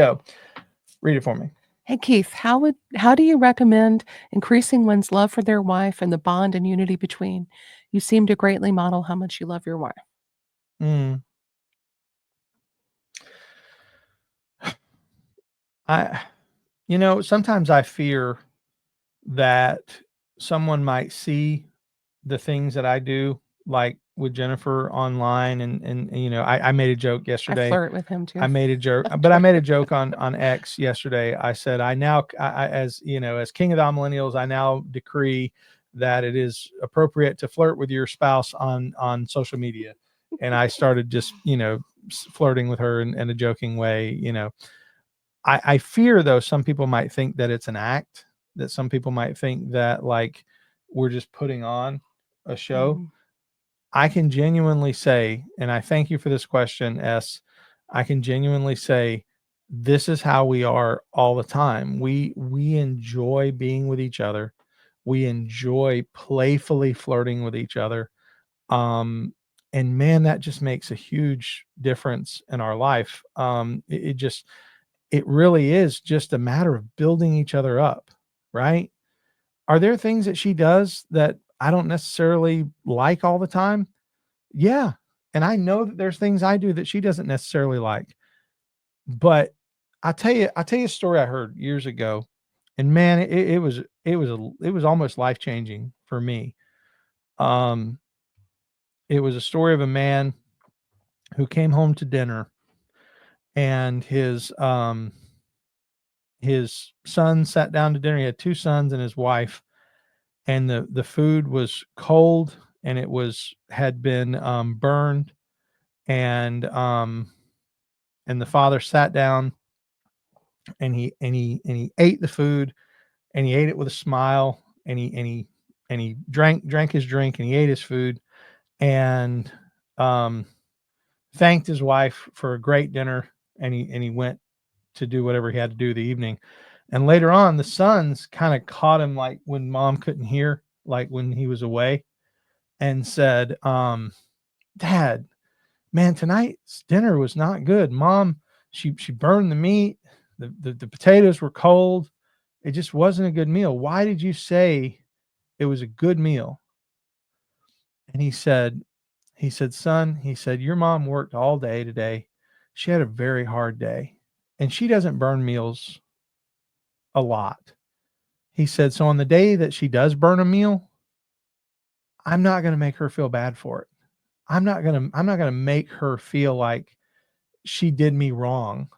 Go. Read it for me. Hey Keith, how do you recommend increasing one's love for their wife and the bond and unity between? You seem to greatly model how much you love your wife. Mm. I, sometimes I fear that someone might see the things that I do, like with Jennifer online, and I made a joke I yesterday. flirt with him I too. made a joke, but I made a joke on X yesterday. I said, as as king of the millennials, I now decree that it is appropriate to flirt with your spouse on social media. And I started just, flirting with her in a joking way. I fear though, some people might think that it's an act, that some people might think that like we're just putting on a show. Mhm. I can genuinely say, and I thank you for this question, S. I can genuinely say this is how we are all the time. We enjoy being with each other. We enjoy playfully flirting with each other. Um, and man, that just makes a huge difference in our life. It really is just a matter of building each other up, right? Are there things that she does that I don't necessarily like all the time? Yeah. And I know that there's things I do that she doesn't necessarily like. But I tell you a story I heard years ago. And man, it was almost life-changing for me. Um, it was a story of a man who came home to dinner, and his son sat down to dinner. He had two sons and his wife, and the food was cold, and it was had been burned, and and the father sat down, and he ate the food, and he ate it with a smile, and he drank his drink, and he ate his food, and um thanked his wife for a great dinner, and he went to do whatever he had to do the evening. And later on, the sons kind of caught him, like when mom couldn't hear, like when he was away, and said, Dad, man, tonight's dinner was not good. Mom, she burned the meat. The potatoes were cold. It just wasn't a good meal. Why did you say it was a good meal? And he said, son, he said, your mom worked all day today. She had a very hard day, and she doesn't burn meals a lot. He said, so on the day that she does burn a meal, I'm not going to make her feel bad for it. I'm not going to make her feel like she did me wrong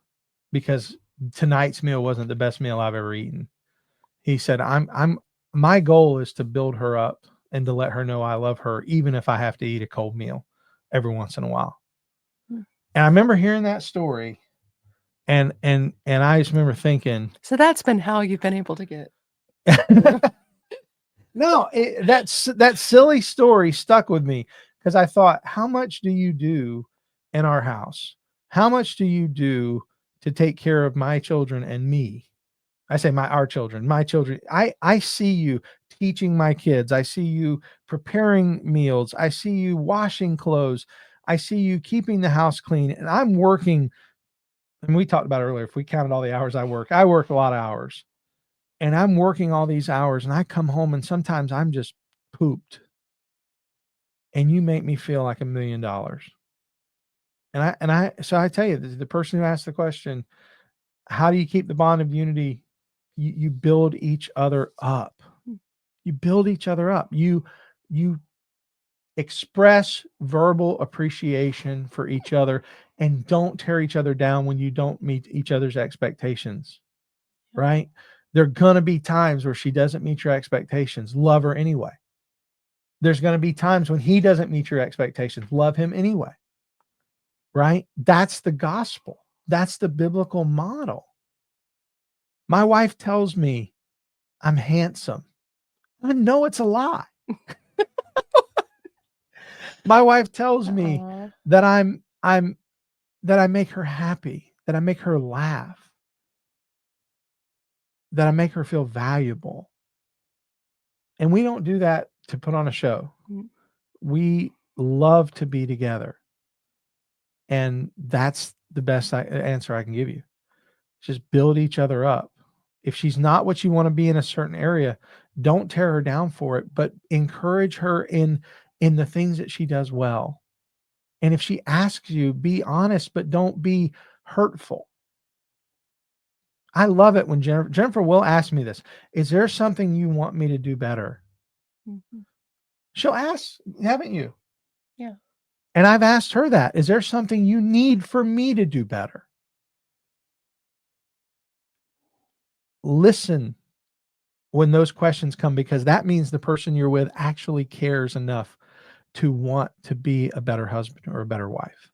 because tonight's meal wasn't the best meal I've ever eaten. He said, I'm my goal is to build her up and to let her know I love her, even if I have to eat a cold meal every once in a while. Mm. And I remember hearing that story, and I just remember thinking, So that's been how you've been able to get. no, that silly story stuck with me because I thought, how much do you do in our house? How much do you do to take care of my children and me? I say our children, my children. I see you teaching my kids. I see you preparing meals. I see you washing clothes. I see you keeping the house clean. And I'm working, and we talked about earlier, if we counted all the hours I work a lot of hours. And I'm working all these hours, and I come home, and sometimes I'm just pooped. And you make me feel like $1 million. So I tell you, the person who asked the question, how do you keep the bond of unity? You build each other up. You build each other up. You express verbal appreciation for each other, and don't tear each other down when you don't meet each other's expectations, right? There're going to be times where she doesn't meet your expectations. Love her anyway. There's going to be times when he doesn't meet your expectations. Love him anyway, right? That's the gospel. That's the biblical model. My wife tells me I'm handsome. I know it's a lie. My wife tells me Aw. that I'm that I make her happy, that I make her laugh, that I make her feel valuable. And we don't do that to put on a show. Mm. We love to be together. And that's the best answer I can give you. Just build each other up. If she's not what you want to be in a certain area, don't tear her down for it, but encourage her in the things that she does well. And if she asks you, be honest, but don't be hurtful. I love it when Jennifer will ask me this. Is there something you want me to do better? Mhm. She'll ask, haven't you? Yeah. And I've asked her that. Is there something you need for me to do better? Listen when those questions come, because that means the person you're with actually cares enough to want to be a better husband or a better wife.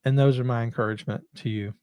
And those are my encouragement to you.